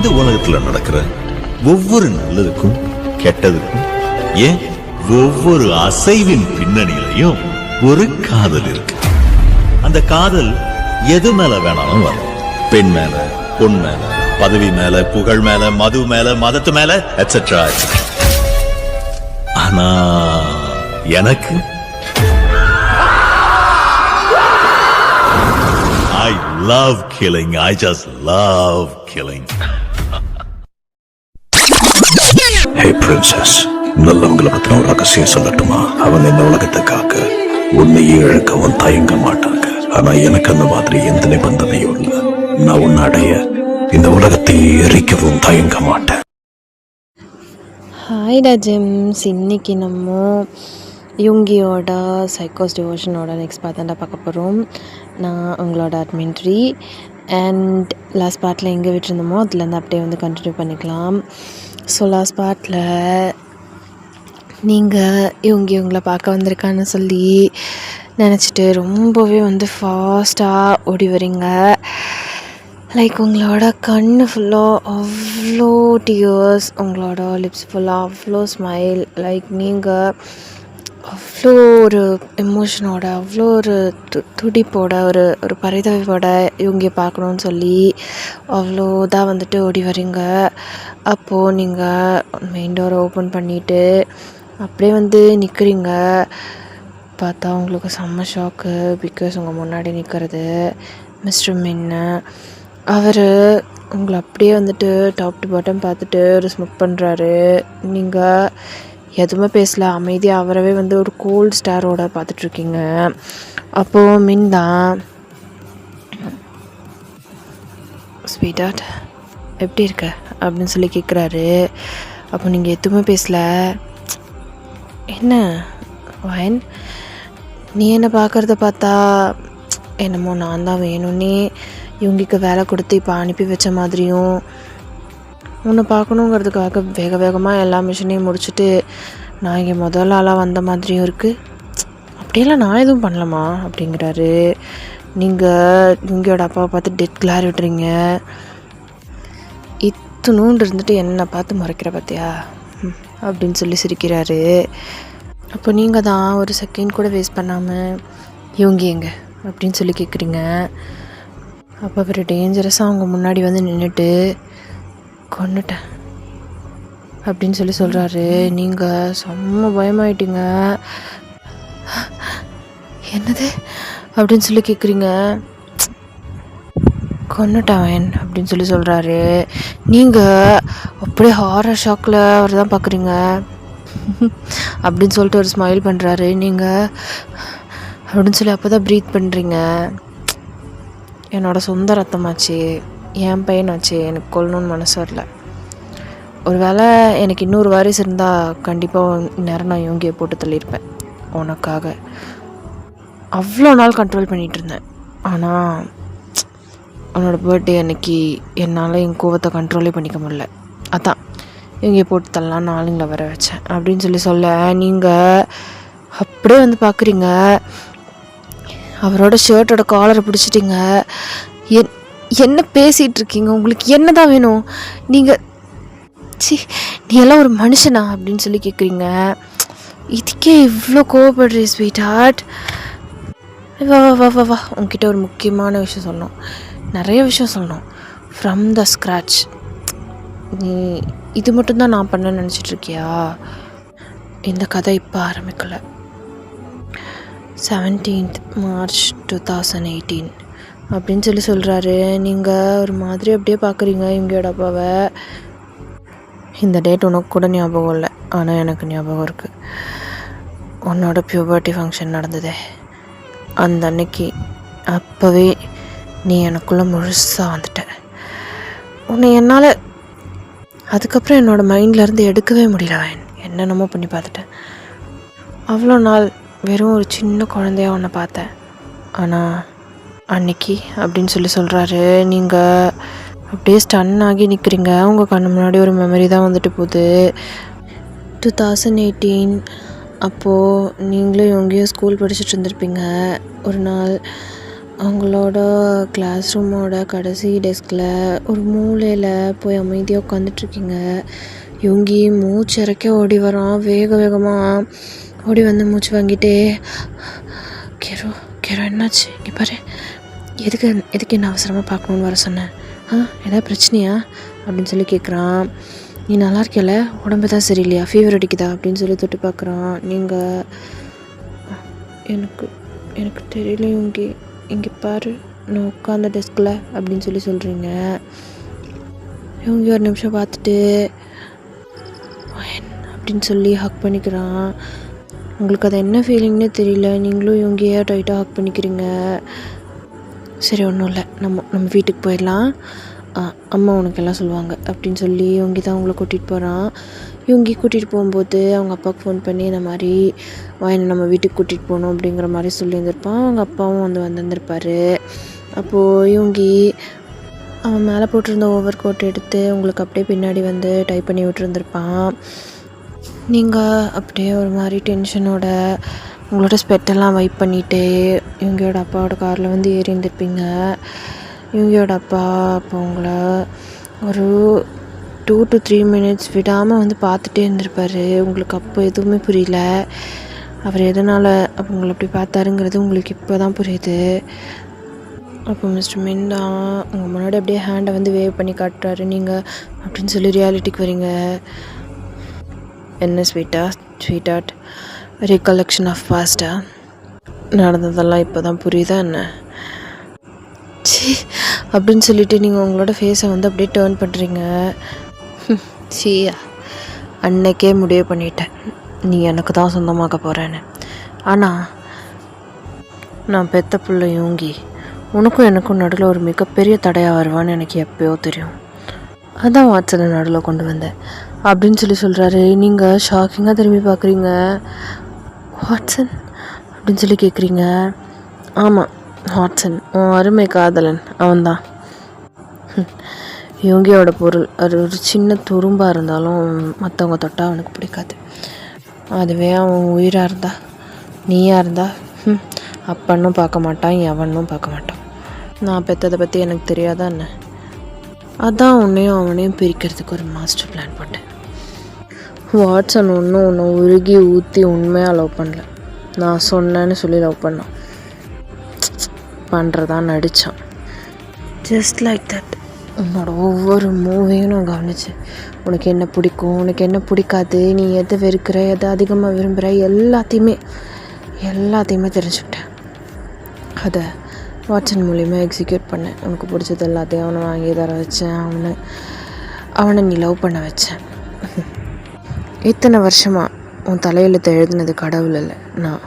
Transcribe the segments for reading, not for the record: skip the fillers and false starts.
இந்த உலகத்துல நடக்கிற ஒவ்வொரு நல்லதுக்கும் கெட்டதுக்கும் ஏன் ஒவ்வொரு அசைவின் பின்னணியிலையும் ஒரு காதல் இருக்கு. அந்த காதல் எது மேல வேணாலும் வரும். பெண் மேல, பொன் மேல, பதவி மேல, புகழ் மேல, மது மேல, மதத்து மேல, எட்ஸெட்ரா. ஆனா எனக்கு I love killing. I just love killing. Hey princess, நல்லவங்களை பத்தின ஒரு ரகசியம் சொல்லட்டுமா? அவன் இந்த உலகத்தை காக்க உன்னையே இழக்கவும் தயங்க மாட்டாங்க. ஆனா எனக்கு அந்த மாதிரி எந்த நிபந்தனையும் இல்லை. நான் உன்னை அடைய இந்த உலகத்தை எரிக்கவும் தயங்க மாட்டேன். ஹாய்டா ஜெம்ஸ், இன்னைக்கு நம்ம யுங்கியோட சைக்கோஸ் டிவோஷனோட நெக்ஸ்ட் பார்ட் தான் பார்க்க போகிறோம். நான் உங்களோட அட்மின்ட்ரி அண்ட் லாஸ்ட் பார்ட்டில் எங்கே விட்டுருந்தோமோ அதுலேருந்து அப்படியே வந்து கண்டினியூ பண்ணிக்கலாம். ஸோ லாஸ்ட் பார்ட்டில் நீங்கள் இவங்களை பார்க்க வந்திருக்கான்னு சொல்லி நினச்சிட்டு ரொம்பவே வந்து ஃபாஸ்ட்டாக ஓடி வரீங்க. லைக் உங்களோட கண்ணு ஃபுல்லாக அவ்வளோ டியர்ஸ், உங்களோட லிப்ஸ் ஃபுல்லாக அவ்வளோ ஸ்மைல். லைக் நீங்கள் அவ்வளோ ஒரு எமோஷனோட, அவ்வளோ ஒரு துடிப்போட, ஒரு பரிதவிப்போட இவங்க பார்க்கணுன்னு சொல்லி அவ்வளோ தான் வந்துட்டு ஓடி வரீங்க. அப்போது நீங்கள் மெயின் டோரை ஓப்பன் பண்ணிவிட்டு அப்படியே வந்து நிற்கிறீங்க. பார்த்தா உங்களுக்கு செம்ம ஷாக்கு. பிகாஸ் உங்கள் முன்னாடி நிற்கிறது மிஸ்டர் மின்னு. அவர் உங்களை அப்படியே வந்துட்டு டாப் டு பாட்டம் பார்த்துட்டு ஒரு ஸ்மோக் பண்ணுறாரு. நீங்கள் எதுவுமே பேசல, அமைதியாக அவரவே வந்து ஒரு கோல்டு ஸ்டாரோட பார்த்துட்ருக்கீங்க. அப்போது மின் தான், ஸ்வீட்டார்ட் எப்படி இருக்க அப்படின்னு சொல்லி கேட்குறாரு. அப்போ நீங்கள் எதுவுமே பேசல. என்ன வயன், நீ என்ன பார்க்குறத பார்த்தா என்னமோ நான் தான் வேணும்னே இவங்களுக்கு வேலை கொடுத்து இப்போ அனுப்பி வச்ச மாதிரியும், உன்னை பார்க்கணுங்கிறதுக்காக வேக வேகமாக எல்லா மிஷினையும் முடிச்சுட்டு நான் இங்கே முதல் ஆளாக வந்த மாதிரியும் இருக்குது. அப்படியெல்லாம் நான் எதுவும் பண்ணலாமா அப்படிங்கிறாரு. நீங்கள் இவங்களோட அப்பாவை பார்த்து டெட் கிளார் விட்டுறீங்க. இத்துணுன்னு இருந்துட்டு என்னை பார்த்து மறைக்கிற பார்த்தியா அப்படின்னு சொல்லி சிரிக்கிறாரு. அப்போ நீங்கள் தான் ஒரு செகண்ட் கூட வேஸ்ட் பண்ணாமல் இவங்க எங்க அப்படின்னு சொல்லி கேட்குறீங்க. அப்போ அவர் டேஞ்சரஸாக அவங்க முன்னாடி வந்து நின்றுட்டு கொன்னுட்டேன் அப்படின்னு சொல்லி சொல்கிறாரு. நீங்கள் செம்ம பயமாயிட்டீங்க. என்னது அப்படின்னு சொல்லி கேட்குறீங்க. கொன்னுட்டேன் அப்படின்னு சொல்லி சொல்கிறாரு. நீங்கள் அப்படியே ஹாரர் ஷாக்கில் அவர் தான் பார்க்குறீங்க அப்படின்னு சொல்லிட்டு ஒரு ஸ்மைல் பண்ணுறாரு. நீங்கள் அப்படின்னு சொல்லி அப்போ தான் ப்ரீத் பண்ணுறீங்க. என்னோடய சொந்த ரத்தமாச்சு, என் பையனாச்சு, எனக்கு கொல்லணும்னு மனசு வரல. ஒரு வேளை எனக்கு இன்னொரு வாரிசு இருந்தால் கண்டிப்பாக நேரம் நான் இவங்கியை போட்டு தள்ளியிருப்பேன் உனக்காக. அவ்வளோ நாள் கண்ட்ரோல் பண்ணிகிட்டு இருந்தேன். ஆனால் உன்னோட பர்த்டே அன்னைக்கு என்னால் என் கோவத்தை கண்ட்ரோலே பண்ணிக்க முடியல. அதான் இவங்க போட்டு தள்ளலான்னு ஆளுங்களை வர வச்சேன் அப்படின்னு சொல்லி சொல்ல, நீங்கள் அப்படியே வந்து பார்க்குறீங்க. அவரோட ஷர்ட்டோட காலரை பிடிச்சிட்டிங்க. என்ன பேசிகிட்டு இருக்கீங்க? உங்களுக்கு என்ன தான் வேணும்? நீங்கள் நீ எல்லாம் ஒரு மனுஷனா அப்படின்னு சொல்லி கேட்குறீங்க. இதுக்கே இவ்வளோ கோவப்படுறீ ஸ்வீட் ஹார்ட்? வா வா வா வா வா, உங்ககிட்ட ஒரு முக்கியமான விஷயம் சொல்லணும், நிறைய விஷயம் சொல்லணும். From the scratch. நீ இது மட்டும்தான் நான் பண்ண நினச்சிட்ருக்கியா? இந்த கதை இப்போ ஆரம்பிக்கலை. 17th March 2018 அப்படின்னு சொல்லி சொல்கிறாரு. நீங்கள் ஒரு மாதிரி அப்படியே பார்க்குறீங்க இவங்களோட அப்பாவை. இந்த டேட் உனக்கு கூட ஞாபகம் இல்லை, ஆனால் எனக்கு ஞாபகம் இருக்குது. உன்னோட பியூபர்ட்டி ஃபங்க்ஷன் நடந்ததே அந்த அன்னைக்கு. அப்போவே நீ எனக்குள்ளே முழுசாக வந்துட்ட. உன்னை என்னால் அதுக்கப்புறம் என்னோடய மைண்ட்லேருந்து எடுக்கவே முடியல. என்னென்னமோ பண்ணி பார்த்துட்டேன். அவ்வளோ நாள் வெறும் ஒரு சின்ன குழந்தையாக உன்னை பார்த்தேன். ஆனால் அன்னைக்கு அப்படின்னு சொல்லி சொல்கிறாரு. நீங்கள் அப்படியே ஸ்டன் ஆகி நிற்கிறீங்க. உங்கள் கண்ணு முன்னாடி ஒரு மெமரி தான் வந்துட்டு போகுது. 2018 அப்போது நீங்களும் எங்கேயோ ஸ்கூல் படிச்சுட்டு இருந்திருப்பீங்க. ஒரு நாள் அவங்களோட கிளாஸ் ரூமோட கடைசி டெஸ்கில் ஒரு மூலையில் போய் அமைதியாக உட்காந்துட்ருக்கீங்க. யோங்கி மூச்சிறக்க ஓடி வரான். வேகமாக ஓடி வந்து மூச்சு வாங்கிட்டே, கேரோ என்னாச்சு? இங்கே பாரு, எதுக்கு என்ன அவசரமாக பார்க்கணுன்னு வர சொன்னேன்? ஏதாவது பிரச்சனையா அப்படின்னு சொல்லி கேட்குறான். நீ நல்லா இருக்கல, உடம்பு தான் சரியில்லையா, ஃபீவர் அடிக்குதா அப்படின்னு சொல்லி தொட்டு பார்க்குறான். நீங்கள் எனக்கு தெரியல யோங்கி, இங்கே பாரு நான் உட்காந்த டெஸ்கில் அப்படின்னு சொல்லி சொல்கிறீங்க. யோங்கி ஒரு நிமிஷம் பார்த்துட்டு அப்படின்னு சொல்லி ஹக் பண்ணிக்கிறான். உங்களுக்கு அது என்ன ஃபீலிங்னே தெரியல, நீங்களும் யோங்கியை டைட்டாக ஹக் பண்ணிக்கிறீங்க. சரி ஒன்றும் இல்லை, நம்ம வீட்டுக்கு போயிடலாம், அம்மா உனக்கு எல்லாம் சொல்லுவாங்க அப்படின்னு சொல்லி யோங்கி தான் அவங்கள கூட்டிகிட்டு போகிறான். யோங்கி கூட்டிகிட்டு போகும்போது அவங்க அப்பாவுக்கு ஃபோன் பண்ணி இந்த மாதிரி வாயனை நம்ம வீட்டுக்கு கூட்டிகிட்டு போகணும் அப்படிங்கிற மாதிரி சொல்லியிருந்திருப்பான். அவங்க அப்பாவும் வந்திருந்திருப்பார். அப்போது யோங்கி அவன் மேலே போட்டிருந்த ஓவர் கோட் எடுத்து உங்களுக்கு அப்படியே பின்னாடி டைப் பண்ணி விட்டுருந்துருப்பான். நீங்கள் அப்படியே ஒரு மாதிரி டென்ஷனோட உங்களோட ஸ்பெட்டெல்லாம் வைப் பண்ணிவிட்டு இவங்களோட அப்பாவோட காரில் ஏறி இருந்திருப்பீங்க. இவங்களோட அப்பா அப்போ உங்களை ஒரு 2 to 3 minutes விடாமல் பார்த்துட்டே இருந்திருப்பார். உங்களுக்கு அப்போ எதுவுமே புரியல, அவர் எதனால் அப்போ உங்களை அப்படி பார்த்தாருங்கிறது உங்களுக்கு இப்போ தான் புரியுது. அப்போ மிஸ்டர் மிண்டா உங்கள் முன்னாடி அப்படியே ஹேண்டை வேவ் பண்ணி காட்டுறாரு. நீங்கள் அப்படின்னு சொல்லி ரியாலிட்டிக்கு வரீங்க. என்ன ஸ்வீட்டார்ட் ரீகலெக்ஷன் ஆஃப் பாஸ்டா? நடந்ததெல்லாம் இப்போ தான் புரியுதா என்ன? அப்படின்னு சொல்லிட்டு நீங்கள் உங்களோட ஃபேஸை அப்படியே டேர்ன் பண்ணுறீங்க. சீயா, அன்னைக்கே முடிவு பண்ணிட்டேன் நீ எனக்கு தான் சொந்தமாக்க போகிறேன்னு. ஆனால் நான் பெத்த பிள்ளை யோங்கி உனக்கும் எனக்கும் நடுவில் ஒரு மிகப்பெரிய தடையாக வருவான்னு எனக்கு எப்போயோ தெரியும். அதான் வாட்ஸனை நடுவில் கொண்டு வந்தேன் அப்படின்னு சொல்லி சொல்கிறாரு. நீங்கள் ஷாக்கிங்காக திரும்பி பார்க்குறீங்க. வாட்ஸன் அப்படின்னு சொல்லி கேட்குறீங்க. ஆமாம், வாட்ஸன் உன் அருமை காதலன் அவன்தான். யோங்கியோட பொருள் அது ஒரு சின்ன துரும்பாக இருந்தாலும் மற்றவங்க தொட்டால் அவனுக்கு பிடிக்காது. அதுவே அவன் உயிராக இருந்தா, நீயாக இருந்தா அப்பன்னும் பார்க்க மாட்டான், எவனும் பார்க்க மாட்டான். நான் பெற்றதை பற்றி எனக்கு தெரியாதா என்ன? அதான் உன்னையும் அவனையும் பிரிக்கிறதுக்கு ஒரு மாஸ்டர் பிளான் போட்டேன். வாட்ஸன் ஒன்றும் உன்னை உருகி ஊற்றி உண்மையாக லவ் பண்ணல, நான் சொன்னேன்னு சொல்லி லவ் பண்ணான். பண்ணுறதான் நடித்தான். Just like that. உன்னோட ஒவ்வொரு மூவையும் நான் கவனிச்சேன். உனக்கு என்ன பிடிக்கும், உனக்கு என்ன பிடிக்காது, நீ எதை வெறுக்கிற, எதை அதிகமாக விரும்புகிற, எல்லாத்தையுமே தெரிஞ்சுக்கிட்டேன். அதை வாட்ஸன் மூலிமா எக்ஸிக்யூட் பண்ணேன். உனக்கு பிடிச்சது எல்லாத்தையும் அவனை வாங்கி தர வச்சேன். அவனை நீ லவ் பண்ண வச்சேன். இத்தனை வருஷமாக உன் தலையெழுத்து எழுதினது கடவுள் இல்லை, நான்.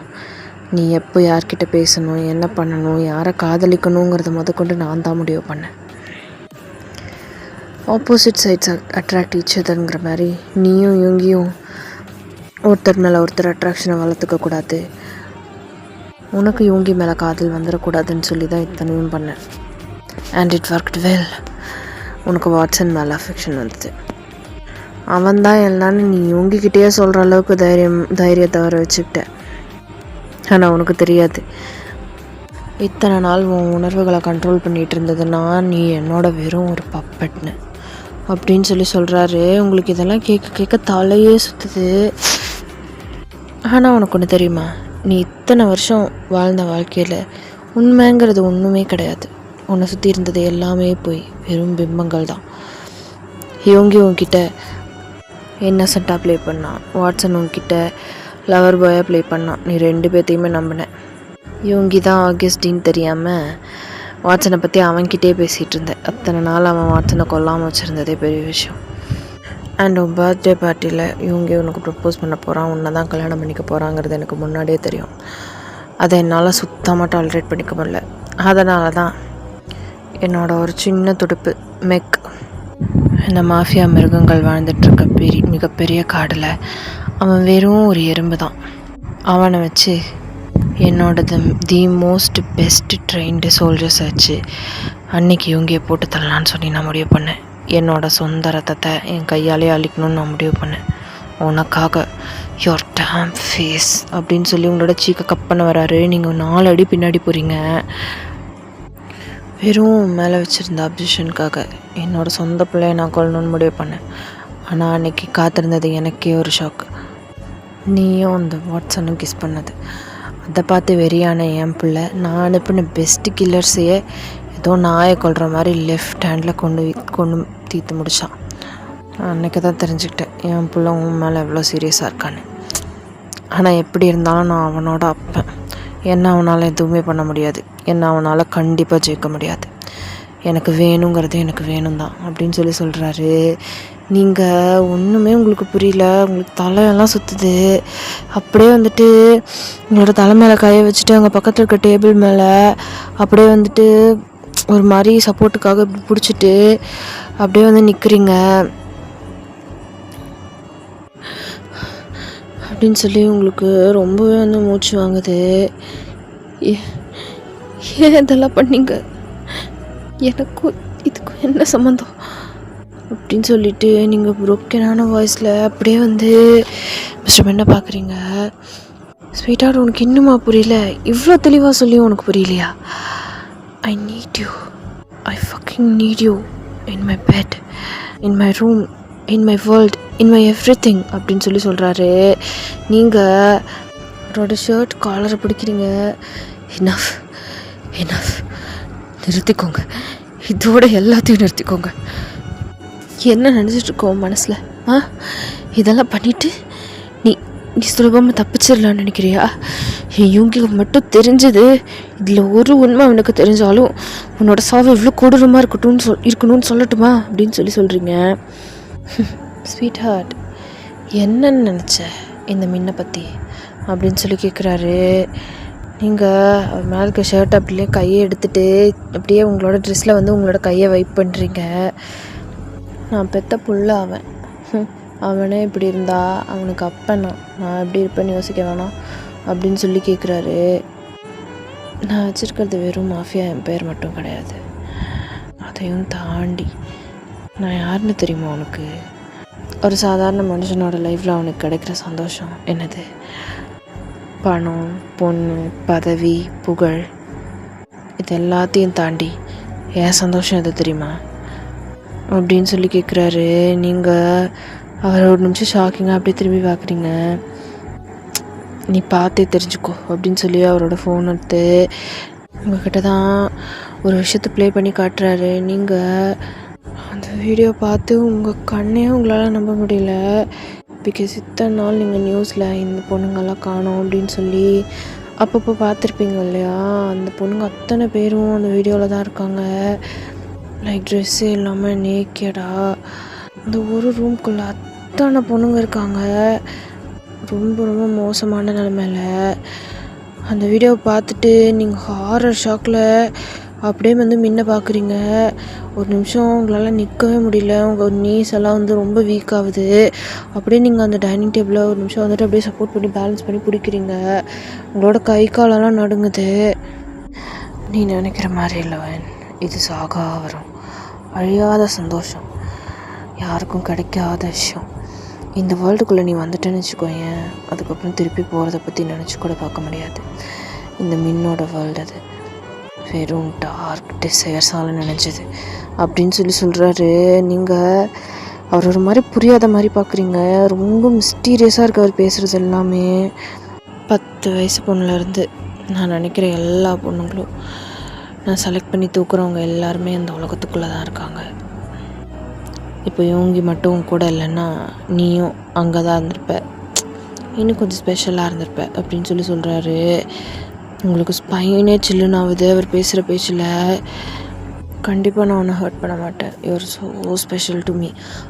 நீ எப்போ யார்கிட்ட பேசணும், என்ன பண்ணணும், யாரை காதலிக்கணுங்கிறத முதற்கொண்டு நான் தான் முடிவு பண்ணேன். ஆப்போசிட் சைட்ஸ் அட்ராக்ட் ஈச் அதர்ங்கிற மாதிரி நீயும் யோங்கியும் ஒருத்தர் மேலே ஒருத்தர் அட்ராக்ஷனை வளர்த்துக்கக்கூடாது, உனக்கு யோங்கி மேலே காதல் வந்துடக்கூடாதுன்னு சொல்லி தான் இத்தனையும் பண்ணேன். And it worked well. உனக்கு வாட்ஸன் மேலே அஃபெக்ஷன் வந்தது. அவன் தான் எல்லான்னு நீ யோங்கிக்கிட்டேயே சொல்கிற அளவுக்கு தைரியத்தை வர வச்சுக்கிட்ட. ஆனால் உனக்கு தெரியாது, இத்தனை நாள் உன் உணர்வுகளை கண்ட்ரோல் பண்ணிகிட்டு இருந்ததுன்னா நீ என்னோட வெறும் ஒரு பப்பட்னு அப்படின்னு சொல்லி சொல்கிறாரு. உங்களுக்கு இதெல்லாம் கேட்க தலையே சுற்றுது. ஆனால் உனக்கு ஒன்று தெரியுமா, நீ இத்தனை வருஷம் வாழ்ந்த வாழ்க்கையில் உண்மைங்கிறது ஒன்றுமே கிடையாது. உன்னை சுற்றி இருந்தது எல்லாமே போய் வெறும் பிம்பங்கள் தான். யோங்கி உன்கிட்ட இன்னசென்ட்டாக ப்ளே பண்ணான், வாட்ஸன் உன்கிட்ட லவர் பாயாக ப்ளே பண்ணான். நீ 2 பேர்த்தையுமே நம்பினேன். யோங்கி தான் ஆகஸ்டின்னு தெரியாமல் வாட்ஸனை பற்றி அவன்கிட்டே பேசிகிட்டு இருந்தேன். அத்தனை நாள் அவன் வாட்ஸனை கொல்லாமல் வச்சுருந்ததே பெரிய விஷயம். அண்ட் உன் பர்த்டே பார்ட்டியில் யோங்கி உனக்கு ப்ரப்போஸ் பண்ண போகிறான், உன்னை தான் கல்யாணம் பண்ணிக்க போகிறாங்கிறது எனக்கு முன்னாடியே தெரியும். அதை என்னால் சுத்தமாக டாலரேட் பண்ணிக்க முடியல. அதனால தான் என்னோட ஒரு சின்ன துடுப்பு மெக் இந்த மாஃபியா மிருகங்கள் வாழ்ந்துட்டுருக்க மிகப்பெரிய காடில் அவன் வெறும் ஒரு எறும்பு தான். அவனை வச்சு என்னோட the most best trained soldiers வச்சு அன்னைக்கு யோங்கியை போட்டு தரலான்னு சொல்லி நான் முடிவு பண்ணேன். என்னோட சொந்த ரத்தத்தை என் கையாலே அழிக்கணும்னு நான் முடிவு பண்ணேன். உனக்காக யோர் டேம் ஃபேஸ் அப்படின்னு சொல்லி உங்களோட சீக்கை கப் பண்ண வராரு. நீங்கள் 4 அடி பின்னாடி போகிறீங்க. வெறும் மேலே வச்சுருந்த அப்ஜெக்ஷனுக்காக என்னோடய சொந்த பிள்ளையை நான் கொல்லணும்னு முடிவு பண்ணேன். ஆனால் அன்றைக்கி காத்திருந்தது எனக்கே ஒரு ஷாக். நீயும் அந்த வாட்ஸனும் கிஸ் பண்ணது, அதை பார்த்து வெறியான என் பிள்ளை நான் அனுப்பின பெஸ்ட்டு கில்லர்ஸையே ஏதோ நாயை கொள்கிற மாதிரி லெஃப்ட் ஹேண்டில் கொண்டு தீர்த்து முடித்தான். அன்றைக்கி தான் தெரிஞ்சுக்கிட்டேன் என் பிள்ளை உன் மேலே எவ்வளோ சீரியஸாக இருக்கான்னு. ஆனால் எப்படி இருந்தாலும் நான் அவனோட அப்பன். என்ன அவனால் எதுவுமே பண்ண முடியாது, என்ன அவனால் கண்டிப்பாக ஜெயிக்க முடியாது. எனக்கு வேணுங்கிறது எனக்கு வேணும் தான் அப்படின்னு சொல்கிறாரு. நீங்கள் ஒன்றுமே உங்களுக்கு புரியல, உங்களுக்கு தலையெல்லாம் சுற்றுது. அப்படியே வந்துட்டு உங்களோட தலை மேலே கையை வச்சுட்டு அங்கே பக்கத்தில் இருக்க டேபிள் மேலே அப்படியே வந்துட்டு ஒரு மாதிரி சப்போர்ட்டுக்காக இப்படி பிடிச்சிட்டு அப்படியே வந்து நிற்கிறீங்க அப்படின்னு சொல்லி உங்களுக்கு ரொம்பவே வந்து மூச்சு வாங்குது. ஏன் இதெல்லாம் பண்ணீங்க? எனக்கும் இதுக்கும் என்ன சம்மந்தம் அப்படின்னு சொல்லிட்டு நீங்கள் புரோக்கனான வாய்ஸில் அப்படியே வந்து மிஸ்டர் என்ன பார்க்குறீங்க. ஸ்வீட்டார்ட், உனக்கு இன்னுமா புரியல? இவ்வளோ தெளிவாக சொல்லி உனக்கு புரியலையா? I need you, I fucking need you in my bed, in my room, in my world, in my everything அப்படின்னு சொல்கிறாரு. நீங்கள் அவரோட ஷர்ட் காலரை பிடிக்கிறீங்க. இனஃப் இனஃப், நிறுத்திக்கோங்க, இதோட எல்லாத்தையும் நிறுத்திக்கோங்க. என்ன நினச்சிட்ருக்கோம் மனசில்? இதெல்லாம் பண்ணிவிட்டு நீ நீ சுலபமாக தப்பிச்சிடலான்னு நினைக்கிறியா? என் யூங்கிக்கு மட்டும் தெரிஞ்சது, இதில் ஒரு உண்மை அவனுக்கு தெரிஞ்சாலும் உன்னோட சாவு எவ்வளோ கொடூரமாக இருக்கணும்னு சொல்லட்டுமா அப்படின்னு சொல்கிறீங்க. ஸ்வீட் ஹார்ட், என்னன்னு நினச்ச இந்த மின்னை பற்றி அப்படின்னு கேட்குறாரு. நீங்கள் அவர் மேலே இருக்க ஷர்ட் அப்படியே கையை எடுத்துகிட்டு அப்படியே உங்களோட ட்ரெஸ்ஸில் வந்து உங்களோட கையை வைப் பண்ணுறீங்க. நான் பெத்த புள்ள அவன், அவனே இப்படி இருந்தா அவனுக்கு அப்பன் நான் எப்படி இருப்பேன்னு யோசிக்க வேணாம் அப்படின்னு கேட்குறாரு. நான் வச்சுருக்கிறது வெறும் மாஃபியா என் பேர் மட்டும் கிடையாது, அதையும் தாண்டி நான் யாருன்னு தெரியுமா உனக்கு? ஒரு சாதாரண மனுஷனோட லைஃப்பில் அவனுக்கு கிடைக்கிற சந்தோஷம் என்னது? பணம், பொண்ணு, பதவி, புகழ், இது எல்லாத்தையும் தாண்டி என் சந்தோஷம் எது தெரியுமா அப்படின்னு கேட்குறாரு. நீங்கள் அவரை ஒரு நிமிஷம் ஷாக்கிங்காக அப்படியே திரும்பி பார்க்குறீங்க. நீ பார்த்தே தெரிஞ்சுக்கோ அப்படின்னு அவரோட ஃபோன் எடுத்து உங்ககிட்ட தான் ஒரு விஷயத்தை ப்ளே பண்ணி காட்டுறாரு. நீங்கள் அந்த வீடியோ பார்த்து உங்கள் கண்ணையும் உங்களால் நம்ப முடியல. பிகாஸ் இத்தனை நாள் நீங்கள் நியூஸில் இந்த பொண்ணுங்கெல்லாம் காணோம் அப்படின்னு அப்பப்போ பார்த்துருப்பீங்க இல்லையா? அந்த பொண்ணுங்க அத்தனை பேரும் அந்த வீடியோவில் தான் இருக்காங்க. லைக் ட்ரெஸ்ஸே இல்லாமல் நேக்கடாக இந்த ஒரு ரூம்குள்ளே அத்தனை பொண்ணுங்க இருக்காங்க. ரொம்ப ரொம்ப மோசமான நிலமையில அந்த வீடியோவை பார்த்துட்டு நீங்கள் ஹாரர் ஷாக்கில் அப்படியே வந்து மின்ன பார்க்குறீங்க. ஒரு நிமிஷம் உங்களால் நிற்கவே முடியல, உங்கள் நீஸ் எல்லாம் வந்து ரொம்ப வீக் ஆகுது. அப்படியே நீங்கள் அந்த டைனிங் டேபிளில் ஒரு நிமிஷம் வந்துட்டு அப்படியே சப்போர்ட் பண்ணி பேலன்ஸ் பண்ணி பிடிக்கிறீங்க. உங்களோட கை காலெல்லாம் நடுங்குது. நீ நினைக்கிற மாதிரி இல்லவன், இது சாகா வரும் அழியாத சந்தோஷம், யாருக்கும் கிடைக்காத விஷயம். இந்த வேர்ல்டுக்குள்ளே நீ வந்துட்டேன்னு வச்சுக்கோயேன், அதுக்கப்புறம் திருப்பி போகிறத பற்றி நினச்சி கூட பார்க்க முடியாது. இந்த மின்னோட வேர்ல்டு அது வெறும் டார்க் டிசையர்ஸால் நினச்சது அப்படின்னு சொல்கிறாரு. நீங்கள் அவர் ஒரு மாதிரி புரியாத மாதிரி பார்க்குறீங்க. ரொம்ப மிஸ்டீரியஸாக இருக்குது அவர் பேசுகிறது எல்லாமே. 10 வயசு பொண்ணுலேருந்து நான் நினைக்கிற எல்லா பொண்ணுங்களும் நான் செலக்ட் பண்ணி தூக்குறவங்க எல்லாருமே அந்த உலகத்துக்குள்ளே தான் இருக்காங்க. இப்போ யோங்கி மட்டும் கூட இல்லைன்னா நீயும் அங்கே தான் இருந்திருப்ப, இன்னும் கொஞ்சம் ஸ்பெஷலாக இருந்திருப்ப அப்படின்னு சொல்கிறாரு. உங்களுக்கு ஸ்பைனே சில்லுன்னு ஆகுது அவர் பேசுகிற பேச்சில். கண்டிப்பாக நான் ஒன்றும் ஹர்ட் பண்ண மாட்டேன், you're so special to me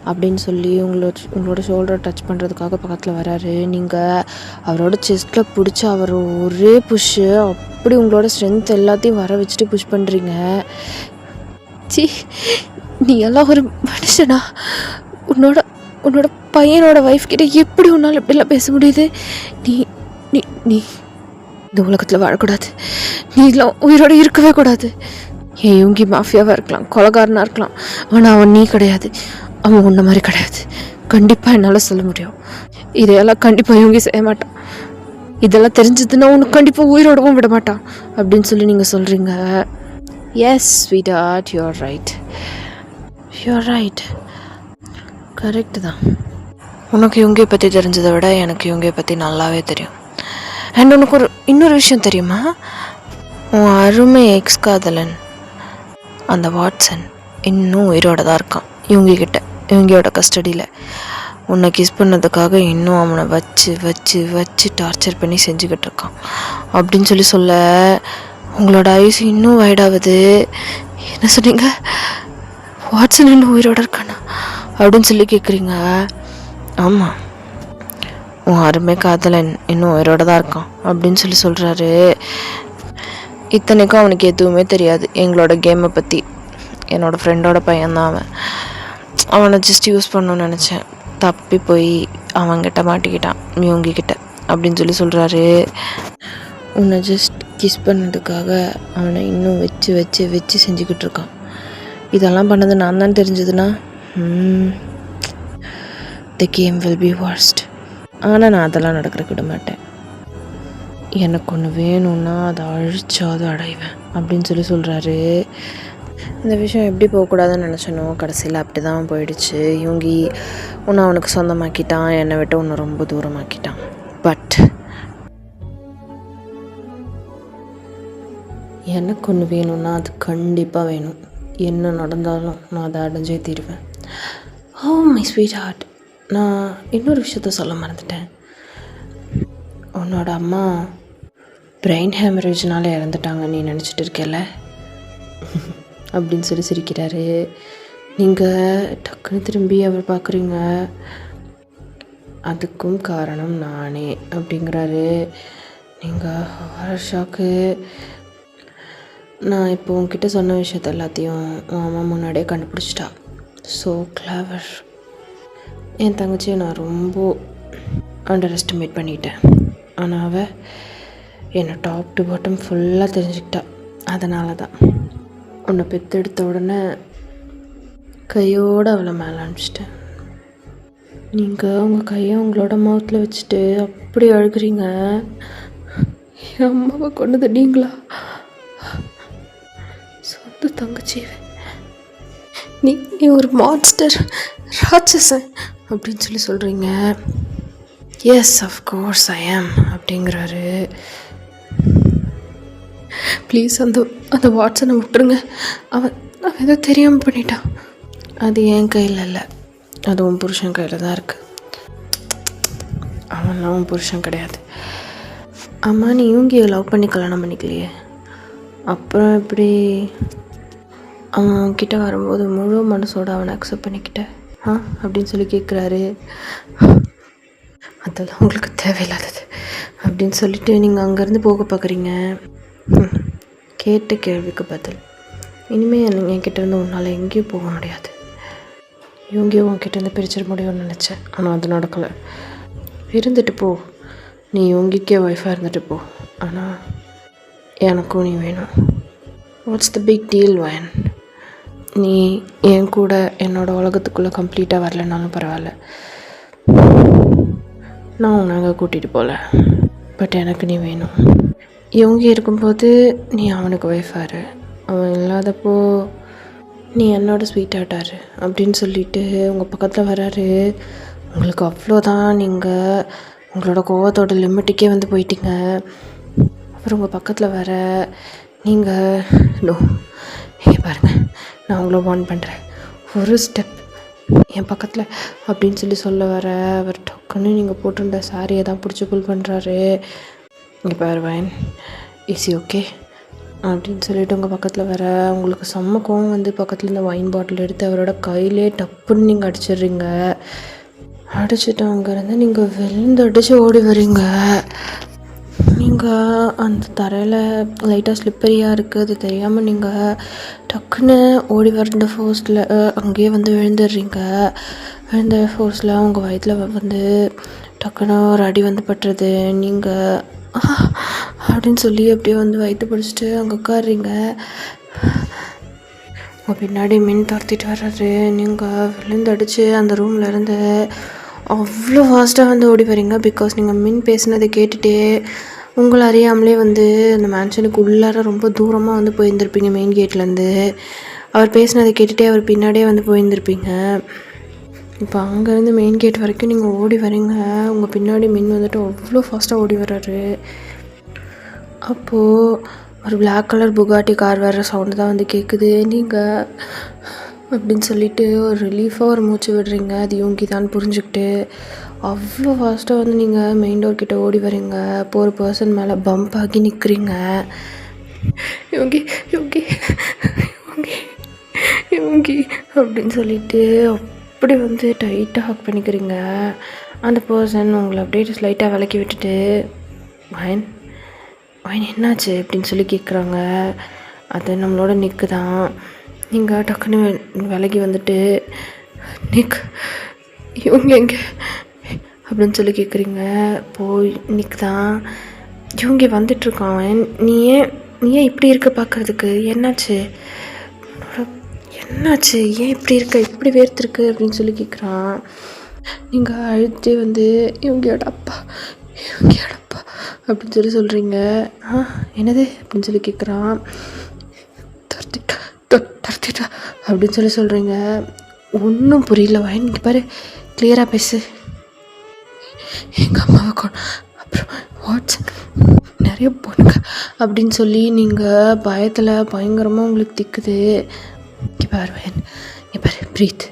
அப்படின்னு உங்களோட ஷோல்டரை டச் பண்ணுறதுக்காக பக்கத்தில் வராரு. நீங்கள் அவரோட செஸ்ட்டில் பிடிச்சி அவர் ஒரே புஷ்ஷு அப்படி உங்களோட ஸ்ட்ரென்த் எல்லாத்தையும் வர வச்சுட்டு புஷ் பண்ணுறீங்க. சி, நீ எல்லாம் ஒரு மனுஷனா? உன்னோட பையனோட ஒய்ஃப் கிட்ட எப்படி உன்னால் இப்படிலாம் பேச முடியுது? நீ நீ நீ இந்த உலகத்தில் வாழக்கூடாது, நீ இதெல்லாம் உயிரோடு இருக்கவே கூடாது. ஏன் யோங்கி மாஃபியாவாக இருக்கலாம், கொலைகாரனாக இருக்கலாம், ஆனால் அவன் நீ கிடையாது, அவன் உன்ன மாதிரி கிடையாது. கண்டிப்பாக என்னால் சொல்ல முடியும், இதையெல்லாம் கண்டிப்பாக யோங்கி செய்ய மாட்டான். இதெல்லாம் தெரிஞ்சதுன்னா உனக்கு கண்டிப்பாக உயிரோடவும் விட மாட்டான் அப்படின்னு நீங்கள் சொல்கிறீங்க. Yes sweet you're right, correct தான். உனக்கு இவங்க பற்றி தெரிஞ்சதை விட எனக்கு இவங்க பற்றி நல்லாவே தெரியும். அண்ட் உனக்கு இன்னொரு விஷயம் தெரியுமா? உன் அருமை எக்ஸ் காதலன் அந்த வாட்சன் இன்னும் உயிரோட தான் இருக்கான் இவங்களோட கஸ்டடியில். உன்னை கிஸ் பண்ணதுக்காக இன்னும் அவனை வச்சு வச்சு வச்சு டார்ச்சர் பண்ணி செஞ்சுக்கிட்டு இருக்கான் அப்படின்னு சொல்ல உங்களோட ஐஸ் இன்னும் வைடாகுது. என்ன சொன்னீங்க? வாட்சன் இன்னும் உயிரோட இருக்கானா அப்படின்னு சொல்லி கேட்குறீங்க? ஆமாம், உன் அருமை காதலன் இன்னும் உயிரோட தான் இருக்கான் அப்படின்னு சொல்கிறாரு. இத்தனைக்கும் அவனுக்கு எதுவுமே தெரியாது எங்களோட கேமை பற்றி. என்னோடய ஃப்ரெண்டோட பையன்தான் அவனை ஜஸ்ட் யூஸ் பண்ணணும்னு நினச்சேன், தப்பி போய் அவன்கிட்ட மாட்டிக்கிட்டான் இவங்கிட்ட அப்படின்னு சொல்கிறாரு. உன்னை ஜஸ்ட் கிஸ் பண்ணதுக்காக அவனை இன்னும் வச்சு வச்சு வச்சு செஞ்சுக்கிட்டு இருக்கான். இதெல்லாம் பண்ணது நான் தான் தெரிஞ்சதுன்னா the game will be worst. ஆனால் நான் அதெல்லாம் நடக்கிறதுக்கு விட மாட்டேன். எனக்கு ஒன்று வேணும்னா அதை அழிச்சாவது அடைவேன் அப்படின்னு சொல்கிறாரு. இந்த விஷயம் எப்படி போகக்கூடாதுன்னு நினச்சனோ கடைசியில் அப்படி தான் போயிடுச்சு. இவங்க உன்னை அவனுக்கு சொந்தமாக்கிட்டான், என்னை விட்டு உன்னை ரொம்ப தூரமாக்கிட்டான். பட் எனக்கு ஒன்று வேணும்னா அது கண்டிப்பாக வேணும். என்ன நடந்தாலும் நான் அதை அடைஞ்சே தீருவேன். ஓ மை ஸ்வீட் ஹார்ட், நான் இன்னொரு விஷயத்த சொல்ல மறந்துட்டேன். உன்னோட அம்மா பிரெயின் ஹேமரேஜ்னால இறந்துட்டாங்க நீ நினச்சிட்டு இருக்கல அப்படின்னு சிரிக்கிறாரு. நீங்கள் டக்குன்னு திரும்பி அவர் பார்க்குறீங்க. அதுக்கும் காரணம் நானே அப்படிங்கிறாரு. நீங்கள் ஹாரர் ஷாக்கு. நான் இப்போ உங்ககிட்ட சொன்ன விஷயத்த எல்லாத்தையும் உன் அம்மா முன்னாடியே கண்டுபிடிச்சிட்டா. So clever. என் தங்கச்சியை நான் ரொம்ப அண்டர் எஸ்டிமேட் பண்ணிட்டேன். ஆனால் அவள் என்னை டாப் டு பாட்டம் ஃபுல்லாக தெரிஞ்சுக்கிட்டா. அதனால தான் உன்னை பெற்றெடுத்த உடனே கையோடு அவளை மேலே அனுப்பிச்சிட்டேன். நீங்கள் உங்கள் கையை உங்களோட மவுத்தில் வச்சுட்டு அப்படி அழுகிறீங்க. என் அம்மாவை கொண்டது நீங்களா? சொந்த தங்கச்சி நீ ஒரு மான்ஸ்டர், ராட்சசன் அப்படின்னு சொல்கிறீங்க. எஸ் அஃப்கோர்ஸ் ஐ ஆம் அப்படிங்கிறாரு. ப்ளீஸ் அந்த வாட்ஸனை விட்டுருங்க. அவன் ஏதோ தெரியாமல் பண்ணிட்டான். அது என் கையில் இல்லை, அது உன் புருஷன் கையில் தான் இருக்குது. அவன்லாம் உன் புருஷன் கிடையாது. அம்மா நீ இவங்க லவ் பண்ணி கல்யாணம் பண்ணிக்கலையே, அப்புறம் எப்படி அவன் கிட்ட வரும்போது முழு மனசோடு அவனை அக்செப்ட் பண்ணிக்கிட்ட அப்படின்னு கேட்குறாரு. அதெல்லாம் உங்களுக்கு தேவையில்லாதது அப்படின்னு சொல்லிட்டு நீங்கள் அங்கேருந்து போக பார்க்குறீங்க. கேட்ட கேள்விக்கு பதில். இனிமேல் என்கிட்டேருந்து உன்னால் எங்கேயும் போக முடியாது. இவங்கேயும் உன்கிட்டேருந்து பிரிச்சிட முடியும்னு நினச்சேன், ஆனால் அது நடக்கலை. இருந்துட்டு போ, நீ இவங்களுக்கே ஒய்ஃபாக இருந்துட்டு போ. ஆனால் எனக்கும் நீ வேணும். வாட்ஸ் த பிக் டீல் வயன்? நீ என் கூட என்னோடய உலகத்துக்குள்ளே கம்ப்ளீட்டாக வரலைனாலும் பரவாயில்ல, நான் உனக்கு கூட்டிகிட்டு போகல. பட் எனக்கு நீ வேணும். இவங்க இருக்கும்போது நீ அவனுக்கு ஒய்ஃபாரு, அவன் இல்லாதப்போ நீ என்னோட ஸ்வீட்டாட்டாரு அப்படின்னு சொல்லிட்டு உங்கள் பக்கத்தில் வராரு. உங்களுக்கு அவ்வளோதான், நீங்கள் உங்களோட கோவத்தோட லிமிட்டுக்கே வந்து போயிட்டீங்க. அப்புறம் உங்கள் பக்கத்தில் வர நீங்கள் நோ இங்கே பாருங்கள், நான் உங்களை வார்ன் பண்ணுறேன், ஒரு ஸ்டெப் என் பக்கத்தில் அப்படின்னு சொல்ல வர அவர் டக்குன்னு நீங்கள் போட்டிருந்த சாரியை தான் பிடிச்சி புல் பண்ணுறாரு. இங்கே பாரு வயன், ஈஸி ஓகே அப்படின்னு சொல்லிட்டு உங்கள் பக்கத்தில் வர உங்களுக்கு செம்ம கோவம் வந்து பக்கத்தில் இந்த ஒயின் பாட்டில் எடுத்து அவரோட கையிலே டப்புன்னு நீங்கள் அடிச்சிடுறீங்க. அடிச்சுட்டு அங்கேருந்து நீங்கள் விழுந்தடிச்சு ஓடி வரீங்க. நீங்கள் அந்த தரையில் லைட்டாக ஸ்லிப்பரியாக இருக்குது, அது தெரியாமல் நீங்கள் டக்குன்னு ஓடி வர ஃபோர்ஸில் அங்கேயே வந்து விழுந்துடுறீங்க. விழுந்த ஃபோர்ஸில் உங்கள் வயிற்றில் வந்து டக்குன்னு ஒரு அடி வந்து பட்டுறது. நீங்கள் அப்படின்னு சொல்லி அப்படியே வந்து வயிற்று பிடிச்சிட்டு அங்கே உட்காடுறீங்க. உங்கள் பின்னாடி மின் துரத்திட்டு வர்றாரு. நீங்கள் விழுந்தடிச்சு அந்த ரூமில் இருந்து அவ்வளோ ஃபாஸ்ட்டாக வந்து ஓடி வரீங்க. பிகாஸ் நீங்கள் மின் பேசினதை கேட்டுகிட்டே உங்களை அறியாமலே வந்து அந்த மேன்ஷனுக்கு உள்ளார ரொம்ப தூரமாக வந்து போயிருந்திருப்பீங்க மெயின் கேட்லேருந்து. அவர் பேசினதை கேட்டுகிட்டே அவர் பின்னாடியே வந்து போயிருந்திருப்பீங்க. இப்போ அங்கேருந்து மெயின் கேட் வரைக்கும் நீங்கள் ஓடி வரீங்க. உங்கள் பின்னாடி மின் வந்துட்டு அவ்வளோ ஃபாஸ்ட்டாக ஓடி வர்றாரு. அப்போது ஒரு பிளாக் கலர் புகாட்டி கார் வர்ற சவுண்டு தான் வந்து கேட்குது. நீங்கள் அப்படின்னு சொல்லிட்டு ஒரு ரிலீஃபாக ஒரு மூச்சு விடுறீங்க. அது யோங்கி தான் புரிஞ்சுக்கிட்டு அவ்வளோ ஃபாஸ்ட்டாக வந்து நீங்கள் மெயின் டோர் கிட்டே ஓடி வரீங்க. அப்போ ஒரு பர்சன் மேலே பம்ப் ஆகி நிற்கிறீங்க. யோங்கி யோங்கி யோங்கி யோங்கி அப்படின்னு சொல்லிட்டு அப்படி வந்து டைட்டாக ஹக் பண்ணிக்கிறீங்க. அந்த பர்சன் உங்களை அப்படியே லைட்டாக விலக்கி விட்டுட்டு வயன் வயன் என்னாச்சு அப்படின்னு சொல்லி கேட்குறாங்க. அது நம்மளோட நிக்கு தான். நீங்கள் டக்குன்னு விலகி வந்துட்டு நிக் இவங்க எங்கே அப்படின்னு சொல்லி கேட்குறீங்க. போய் நிக் தான் இவங்க வந்துட்டுருக்கான். நீ ஏன் இப்படி இருக்க பார்க்குறதுக்கு என்னாச்சு என்னாச்சு ஏன் இப்படி இருக்க இப்படி வேர்த்துருக்கு அப்படின்னு சொல்லி கேட்குறான். நீங்கள் அழுத்தே வந்து இவங்களோட அப்பா அப்படின்னு சொல்லி சொல்கிறீங்க. என்னது அப்படின்னு சொல்லி கேட்குறான். தர்த்திட்டா அப்படின்னு சொல்லி சொல்கிறீங்க. ஒன்றும் புரியல வயன். இங்கே பாரு கிளியராக பேசு. எங்கள் அம்மாவை அப்புறம் வாட்ஸ் நிறைய பொண்ணுங்க அப்படின்னு சொல்லி நீங்கள் பயத்தில் பயங்கரமாக உங்களுக்கு திக்குது. இங்கே பாரு வயன், இங்கே பாரு ப்ரீத்,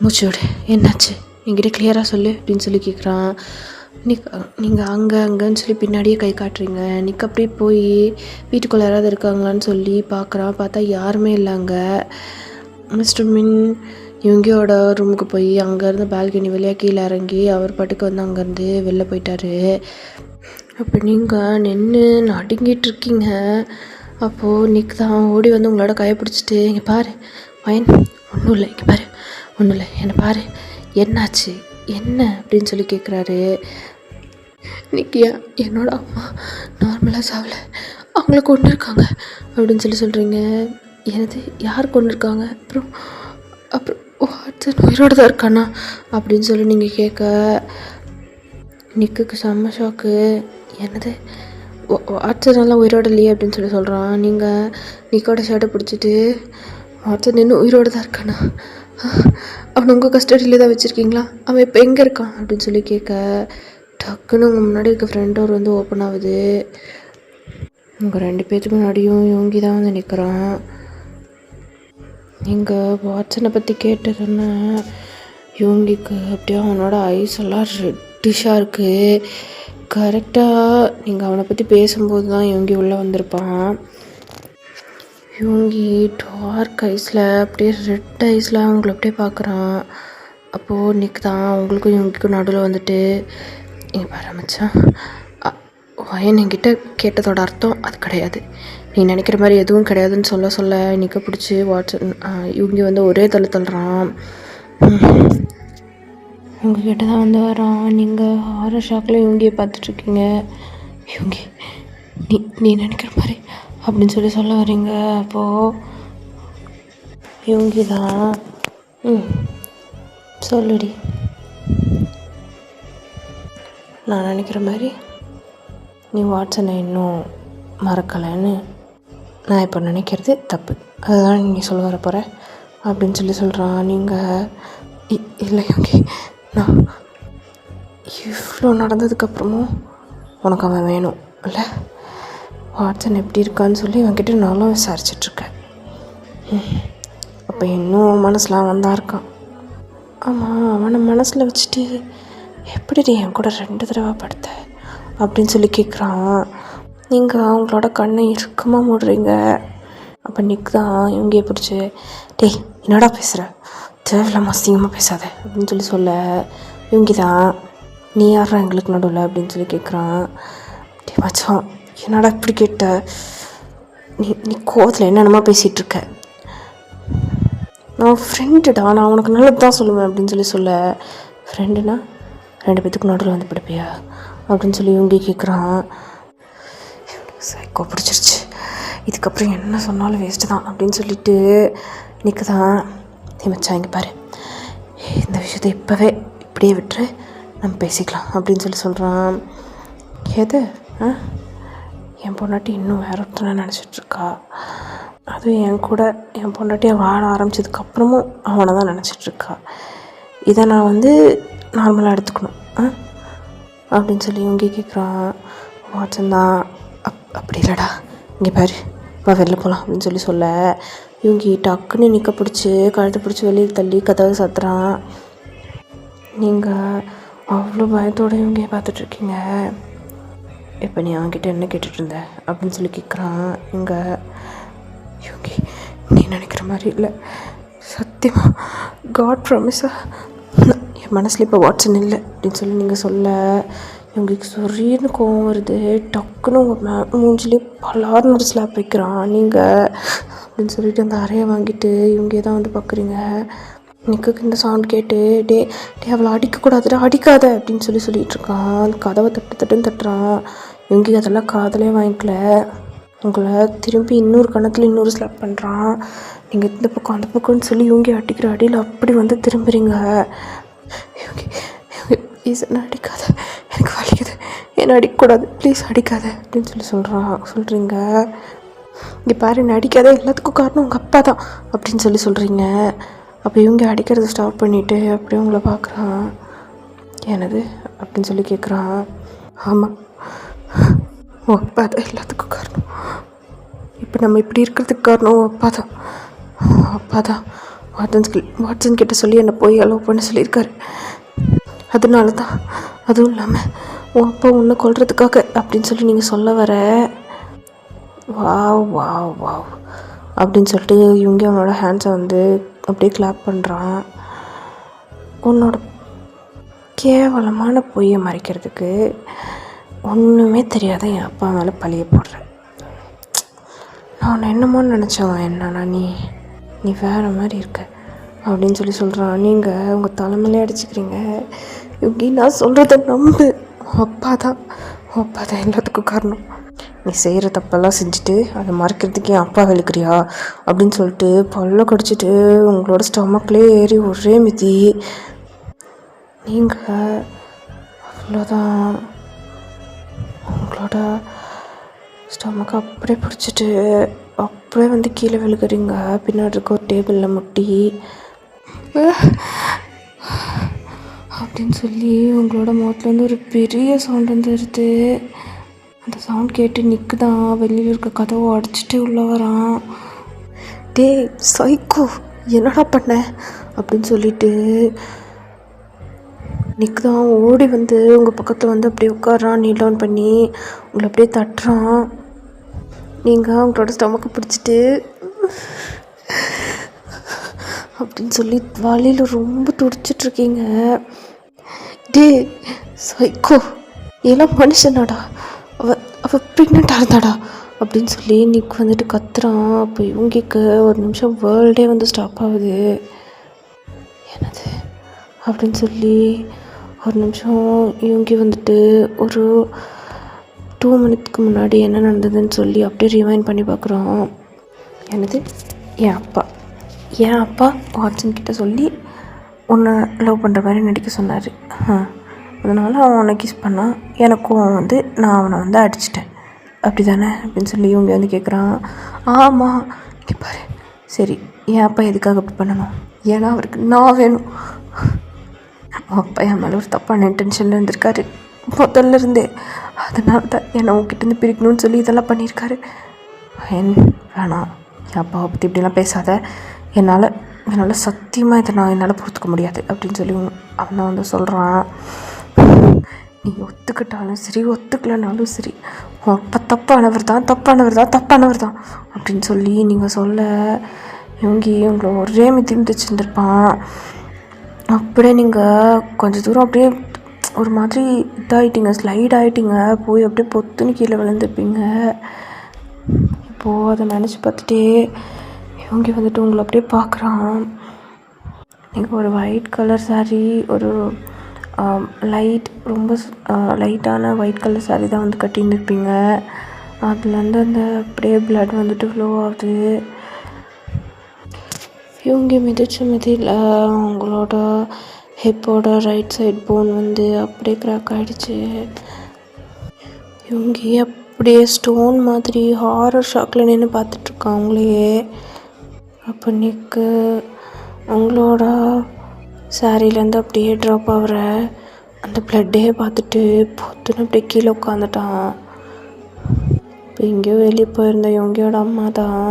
மூச்சோடு என்னாச்சு என்கிட்ட கிளியராக சொல்லு அப்படின்னு சொல்லி கேட்குறான். நீங்கள் அங்கேன்னு சொல்லி பின்னாடியே கை காட்டுறீங்க. நிக் அப்படியே போய் வீட்டுக்குள்ளே யாராவது இருக்காங்களான்னு சொல்லி பார்க்குறான். பார்த்தா யாருமே இல்லை அங்கே. மிஸ்டர் மின் இவங்கியோட ரூமுக்கு போய் அங்கேருந்து பால்கனி வழியாக கீழே இறங்கி அவர் பாட்டுக்கு வந்து அங்கேருந்து வெளில போயிட்டாரு. அப்போ நீங்கள் நின்று நடுங்கிட்டு இருக்கீங்க. அப்போது நிக் தான் ஓடி வந்து உங்களோட கையை பிடிச்சிட்டு இங்கே பாரு வயன் ஒன்றும் இல்லை, இங்கே பாரு ஒன்றும் இல்லை, என்னை பாரு என்னாச்சு என்ன அப்படின்னு சொல்லி கேட்குறாரு. நிக்கியா என்னோட அம்மா நார்மலாக சாவலை, அவங்கள கொண்டு இருக்காங்க அப்படின்னு சொல்லி சொல்கிறீங்க. எனது யார் கொண்டு இருக்காங்க? அப்புறம் வாட்ஸன் உயிரோடு தான் இருக்கானா அப்படின்னு சொல்லி நீங்கள் கேட்க நிக்குக்கு செம்ம ஷாக்கு. என்னது வாட்ஸனெல்லாம் உயிரோடு இல்லையே அப்படின்னு சொல்லி சொல்கிறான். நீங்கள் நிக்கோட ஷர்ட்டை பிடிச்சிட்டு வாட்ஸன் இன்னும் உயிரோடு தான் இருக்கானா, அவனை உங்கள் கஸ்டடியில் தான் வச்சுருக்கீங்களா, அவன் இப்போ எங்கே இருக்கான் அப்படின்னு சொல்லி கேட்க டக்குன்னு உங்கள் முன்னாடி இருக்க ஃப்ரண்ட் டோர் வந்து ஓப்பன் ஆகுது. உங்கள் 2 பேருக்கு முன்னாடியும் யோங்கி தான் வந்து நிற்கிறான். நீங்கள் வாட்ஸனை பற்றி கேட்டதுன்னா யோங்கிக்கு அப்படியே அவனோட ஐஸ் எல்லாம் ரெட்டிஷாக இருக்குது. கரெக்டாக நீங்கள் அவனை பற்றி பேசும்போது தான் யோங்கி உள்ளே வந்திருப்பான். யோங்கி டார்க் ஐஸில் அப்படியே ரெட் ஐஸில் அவங்கள அப்படியே பார்க்குறான். அப்போது நிக் தான் அவங்களுக்கும் யோங்கிக்கும் நடுவில் வந்துட்டு இங்கே பாரு மச்சான், வயன் என்கிட்ட கேட்டதோட அர்த்தம் அது கிடையாது, நீ நினைக்கிற மாதிரி எதுவும் கிடையாதுன்னு சொல்ல நிற்க பிடிச்சி வாட்ஸன் இவங்க வந்து ஒரே தள்ளுறான். உங்ககிட்ட தான் வந்து வரான். நீங்கள் ஹாரர் ஷாக்கில் இவங்கியை பார்த்துட்ருக்கீங்க. இவங்கி நீ நினைக்கிற மாதிரி அப்படின்னு சொல்லி சொல்ல வரீங்க. அப்போது இவங்கி தான் சொல்லுடி, நான் நினைக்கிற மாதிரி நீ வாட்ஸனை இன்னும் மறக்கலைன்னு நான் இப்போ நினைக்கிறது தப்பு, அதுதான் நீ சொல்ல வர போகிற அப்படின்னு சொல்லி சொல்கிறான். நீங்கள் இல்லை யோகி, நான் இவ்வளோ நடந்ததுக்கப்புறமும் உனக்கு அவன் வேணும் இல்லை, வாட்ஸன் எப்படி இருக்கான்னு சொல்லி அவன்கிட்ட நானும் விசாரிச்சிட்ருக்கேன். அப்போ இன்னும் மனசில் அவன் தான் இருக்கான். ஆமாம், அவனை மனசில் வச்சுட்டு எப்படி என் கூட 2 தடவை படுத்த அப்படின்னு சொல்லி கேட்குறான். நீங்கள் அவங்களோட கண்ணை இறுக்கமாக மூடுறீங்க. அப்போ நிக் தான் இவங்கே பிடிச்சி டேய் என்னடா பேசுகிற, தேவையில்லாமல் அசிங்கமாக பேசாத அப்படின்னு சொல்லி சொல்ல இவங்க தான் நீ யாரா எங்களுக்கு நடுவில் அப்படின்னு சொல்லி கேட்குறான். டே மச்சான் என்னடா இப்படி கேட்ட, நீ கோவத்தில் என்னென்னமா பேசிகிட்ருக்க, நான் ஃப்ரெண்டுடா, நான் உனக்கு நல்லது தான் சொல்லுவேன் அப்படின்னு சொல்லி சொல்ல ஃப்ரெண்டுனா 2 பேத்துக்கு நடுவில் வந்து படுப்பியா அப்படின்னு சொல்லி இவங்க கேட்குறான். சைக்கோ பிடிச்சிருச்சு, இதுக்கப்புறம் என்ன சொன்னாலும் வேஸ்ட்டு தான் அப்படின்னு சொல்லிட்டு நிற்கு தான் மச்சான் இங்கே பாரு, இந்த விஷயத்தை இப்போவே இப்படியே விட்டுரு, நம்ம பேசிக்கலாம் அப்படின்னு சொல்லி சொல்கிறான். எது என் பொண்டாட்டி இன்னும் வேற ஒருத்தனை நினச்சிட்ருக்கா. அதுவும் என் கூட என் பொண்டாட்டியை வாழ ஆரம்பித்ததுக்கப்புறமும் அவனை தான் நினச்சிட்ருக்கா. இதை நான் வந்து நார்மலாக எடுத்துக்கணும் அப்படின்னு சொல்லி இவங்க கேட்குறான். வாட்சன் தான் அப்படி இல்லைடா, இங்கே பாரு, வா வெளில போகலாம் அப்படின்னு சொல்ல இவங்க டக்குன்னு நிற்க பிடிச்சி கழுத்தை பிடிச்சி வெளியில் தள்ளி கதவை சாத்துறான். நீங்கள் அவ்வளோ பயத்தோடு இவங்க பார்த்துட்ருக்கீங்க. இப்போ நீ அவன்கிட்ட என்ன கேட்டுட்டு இருந்த அப்படின்னு சொல்லி கேட்குறான். இவங்க நீ நினைக்கிற மாதிரி இல்லை, சத்தியமாக காட் ப்ராமிஸாக என் மனசில் இப்போ வாட்சன் இல்லை அப்படின்னு சொல்லி நீங்கள் சொல்ல இவங்களுக்கு சொரீர்னு கோவம் வருது. டக்குன்னு உங்கள் மூஞ்சிலே பலார்னு ஒரு ஸ்லாப் வைக்கிறான். நீங்கள் அப்படின்னு சொல்லிட்டு அந்த அறையை வாங்கிட்டு இவங்க தான் வந்து பார்க்குறீங்க. நிற்க இந்த சவுண்ட் கேட்டு டே அவளை அடிக்கக்கூடாதுடா, அடிக்காத அப்படின்னு சொல்லிட்டு இருக்கான். கதவை தட்டுன்னு தட்டுறான். இவங்க அதெல்லாம் காதலே வாங்கிக்கல. உங்களை திரும்பி இன்னொரு கணத்தில் இன்னொரு ஸ்லாப் பண்ணுறான். நீங்கள் இந்த பக்கம் அந்த பக்கம்னு சொல்லி இவங்க அடிக்கிற அடியில் அப்படி வந்து திரும்புறீங்க. இவங்க ப்ளீஸ் என்ன அடிக்காத, எனக்கு வலிக்குது, என்ன அடிக்கக்கூடாது, ப்ளீஸ் அடிக்காத அப்படின்னு சொல்கிறீங்க. இங்கே பாரு, என்ன அடிக்காத, எல்லாத்துக்கும் காரணம் உங்கள் அப்பா தான் அப்படின்னு சொல்கிறீங்க. அப்போ இவங்க அடிக்கிறத ஸ்டாப் பண்ணிவிட்டு அப்படியே உங்களை பார்க்குறான். எனது அப்படின்னு சொல்லி கேட்குறான். ஆமாம், உன் அப்பா தான் எல்லாத்துக்கும் காரணம். இப்போ நம்ம இப்படி இருக்கிறதுக்கு காரணம் உன் அப்பா தான் வாட்சன் கிட்ட சொல்லி என்னை போய் அலோவ் பண்ண சொல்லியிருக்காரு. அதனால தான், அதுவும் இல்லாமல் உன் அப்பா உன்னை கொல்றதுக்காக அப்படின்னு சொல்லி நீங்கள் சொல்ல வர. வாவ் வாவ் வாவ் அப்படின்னு சொல்லிட்டு இவங்க அவனோட ஹேண்ட்ஸை வந்து அப்படியே கிளாப் பண்ணுறான். உன்னோட கேவலமான பொய்யை மறைக்கிறதுக்கு ஒன்றுமே தெரியாத என் அப்பா மேலே பழிய போடுறேன். நான் என்னமோன்னு நினச்சவன் என்னன்னா நீ வேறு மாதிரி இருக்க அப்படின்னு சொல்கிறான். நீங்கள் உங்கள் தலைமையிலே அடிச்சுக்கிறீங்க. இப்படி நான் சொல்கிறத நம்பு, உன் அப்பா தான் எல்லாத்துக்கும் காரணம். நீ செய்கிற தப்பெல்லாம் செஞ்சுட்டு அதை மறைக்கிறதுக்கு என் அப்பா வெளுக்கிறியா அப்படின்னு சொல்லிட்டு பல்ல கடிச்சிட்டு உங்களோட ஸ்டொமக்லேயே ஏறி ஒரே மிதி. நீங்கள் அவ்வளோதான், உங்களோட ஸ்டொமக்கை அப்படியே பிடிச்சிட்டு அப்படியே வந்து கீழே விழுகிறீங்க. பின்னாடி இருக்க ஒரு டேபிளில் முட்டி அப்படின்னு சொல்லி உங்களோட முகத்துலேருந்து ஒரு பெரிய சவுண்ட் வந்துடுது. அந்த சவுண்ட் கேட்டு நிற்கு தான் வெளியில் இருக்க கதவை அடிச்சுட்டு உள்ளே வரான். டே சைக்கோ, என்னடா பண்ண அப்படின்னு சொல்லிட்டு நிற்கு தான் ஓடி வந்து உங்கள் பக்கத்தில் வந்து அப்படியே உட்காரான். நீ டவுன் பண்ணி உங்களை அப்படியே தட்டுறான். நீங்கள் உங்களோட ஸ்டொமக்கை பிடிச்சிட்டு அப்படின்னு சொல்லி வலியில் ரொம்ப துடிச்சிட்ருக்கீங்க. டே சைக்கோ, எல்லாம் மனுஷனாடா, அவள் ப்ரெக்னெண்ட்டாக இருந்தாடா அப்படின்னு சொல்லி நிக்கு வந்துட்டு கத்துறான். அப்போ இவங்களுக்கு ஒரு நிமிஷம் வேர்ல்டே வந்து ஸ்டாப் ஆகுது. என்னது அப்படின்னு சொல்லி ஒரு நிமிஷம் இவங்க வந்துட்டு ஒரு 2 மினிட்ஸ்க்கு முன்னாடி என்ன நடந்ததுன்னு சொல்லி அப்படியே ரிவைண்ட் பண்ணி பார்க்குறோம். என்னது, என் அப்பா வாட்சன் கிட்ட சொல்லி உன்னை லவ் பண்ணுற மாதிரி நடிக்க சொன்னார். அதனால் அவன் உன்னை கிஸ் பண்ணான், எனக்கும் வந்து நான் அவனை வந்து அடிச்சிட்டேன் அப்படி தானே அப்படின்னு சொல்லி இவங்க வந்து கேட்குறான். ஆமாம், இங்கே பாரு, சரி என் அப்பா எதுக்காக அப்படி பண்ணணும்? ஏன்னா அவருக்கு நான் வேணும். அப்பா என் மேலே ஒரு தப்பான இன்டென்ஷனில் இருந்திருக்காரு முதல்ல இருந்தே. அதனால தான் என்னை உங்ககிட்டேருந்து பிரிக்கணும்னு சொல்லி இதெல்லாம் பண்ணியிருக்காரு. வேணாம், என் அப்பாவை பற்றி இப்படிலாம் பேசாத, என்னால் சத்தியமாக இதை என்னால் பொறுத்துக்க முடியாது அப்படின்னு சொல்லி அவன் வந்து சொல்கிறான். நீ ஒத்துக்கிட்டாலும் சரி ஒத்துக்கலனாலும் சரி, அப்போ தப்பானவர் தான் அப்படின்னு சொல்லி நீங்கள் சொல்ல இவங்களை ஒரே மிதிச்சுருந்துருப்பான். அப்படியே நீங்கள் கொஞ்சம் தூரம் அப்படியே ஒரு மாதிரி இதாகிட்டீங்க, ஸ்லைட் ஆகிட்டீங்க, போய் அப்படியே பொத்துன்னு கீழே விழுந்துருப்பீங்க. இப்போது அதை நினச்சி பார்த்துட்டே இவங்க வந்துட்டு உங்களை அப்படியே பார்க்குறான். நீங்கள் ஒரு ஒயிட் கலர் சாரீ, ஒரு ரொம்ப லைட்டான ஒயிட் கலர் சாரீ தான் வந்து கட்டின்னு இருப்பீங்க. அதுலேருந்து அந்த அப்படியே பிளட் வந்துட்டு ஃப்ளோ ஆகுது. இவங்க மிதியில் உங்களோட ஹிப்போட ரைட் சைட் போன் வந்து அப்படியே கிராக் ஆகிடுச்சு. இவங்க அப்படியே ஸ்டோன் மாதிரி ஹாரர் ஷாக்கில் நின்று பார்த்துட்ருக்கான் அவங்களையே. அப்போ நிக்கு அவங்களோட சாரிலேருந்து அப்படியே ட்ராப் ஆகிற அந்த பிளட்டே பார்த்துட்டு பொத்துன்னு அப்படியே கீழே உட்காந்துட்டான். இப்போ எங்கேயோ வெளியே போயிருந்த யோங்கியோட அம்மா தான்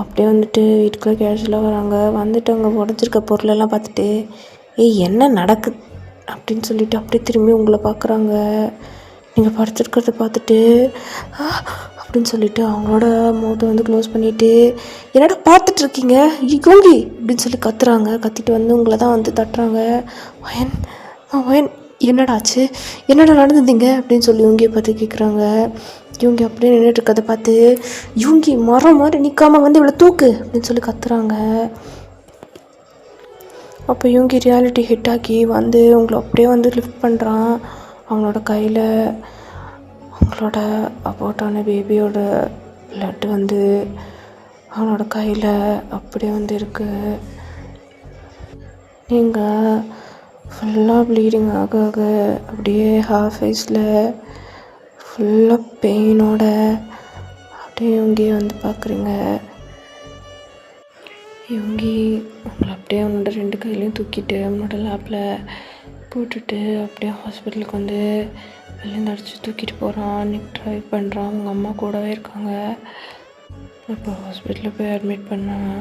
அப்படியே வந்துட்டு வீட்டுக்குள்ளே கேஷுவலாக வராங்க. வந்துட்டு அங்கே உடஞ்சிருக்க பொருளெல்லாம் பார்த்துட்டு ஏய் என்ன நடக்குது அப்படின்னு சொல்லிட்டு அப்படியே திரும்பி உங்களை பார்க்குறாங்க. நீங்கள் படுத்துருக்கிறத பார்த்துட்டு அப்படின்னு சொல்லிட்டு அவங்களோட மௌத்தை வந்து க்ளோஸ் பண்ணிவிட்டு என்னடா பார்த்துட்ருக்கீங்க யோங்கி அப்படின்னு சொல்லி கத்துறாங்க. கத்திட்டு வந்து உங்களை தான் வந்து தட்டுறாங்க. வயன் வயன் என்னடாச்சு, என்னடா நடந்துருந்தீங்க அப்படின்னு சொல்லி யோங்கியை பார்த்து கேட்குறாங்க. யோங்கி அப்படியே நின்றுட்டு இருக்கதை பார்த்து யோங்கி மரம் மாதிரி நிற்காம வந்து இவ்வளோ தூக்கு அப்படின்னு சொல்லி கத்துறாங்க. அப்போ யோங்கி ரியாலிட்டி ஹிட் ஆக்கி வந்து உங்களை அப்படியே வந்து லிஃப்ட் பண்ணுறான். அவங்களோட கையில் அவங்களோட அபோட்டான பேபியோட பிளட் வந்து அவனோட கையில் அப்படியே வந்து இருக்குது. நீங்கள் ஃபுல்லாக ப்ளீடிங் ஆக ஆக அப்படியே ஹாஃப் ஃபேஸில் ஃபுல்லாக பெயினோட அப்படியே யோங்கியை வந்து பார்க்குறீங்க. யோங்கி உங்களை அப்படியே அவனோட 2 கையிலையும் தூக்கிட்டு அவனோட லேப்பில் போட்டுட்டு அப்படியே ஹாஸ்பிட்டலுக்கு வந்து வெளிலேருந்து அடித்து தூக்கிட்டு போகிறான். நிக் ட்ரைவ் பண்ணுறான். அவங்க அம்மா கூடவே இருக்காங்க. இப்போ ஹாஸ்பிட்டலில் போய் அட்மிட் பண்ணான்.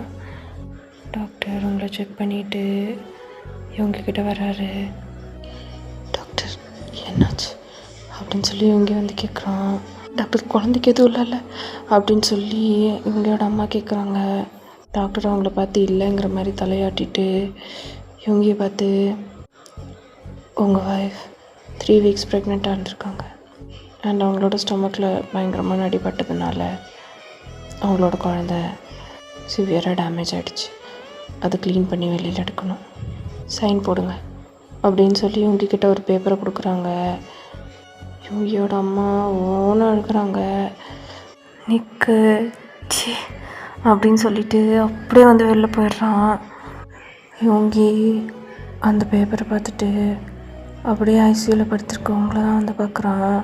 டாக்டர் உங்களை செக் பண்ணிவிட்டு இவங்கக்கிட்ட வராரு. டாக்டர் என்னாச்சு அப்படின்னு சொல்லி இவங்க வந்து கேட்குறான். டாக்டர் குழந்தைக்கு எதுவும் இல்லைல்ல அப்படின்னு சொல்லி இவங்களோட அம்மா கேட்குறாங்க. டாக்டர் அவங்கள பார்த்து இல்லைங்கிற மாதிரி தலையாட்டிட்டு இவங்க பார்த்து உங்கள் ஒய்ஃப் 3 வீக்ஸ் ப்ரெக்னெண்ட்டாக இருந்திருக்காங்க. அண்ட் அவங்களோட ஸ்டொமக்கில் பயங்கரமான அடிபட்டதுனால அவங்களோட குழந்த சிவியராக டேமேஜ் ஆகிடுச்சு. அதை க்ளீன் பண்ணி வெளியில் எடுக்கணும், சைன் போடுங்க அப்படின்னு சொல்லி இவங்கக்கிட்ட ஒரு பேப்பரை கொடுக்குறாங்க. இவங்களோட அம்மா ஓனாக எடுக்கிறாங்க. நிக்கு சி அப்படின்னு சொல்லிட்டு அப்படியே வந்து வெளில போயிடுறான். யோங்கி அந்த பேப்பரை பார்த்துட்டு அப்படியே ஐசியூவில் படுத்துருக்கவங்கள தான் வந்து பார்க்குறான்.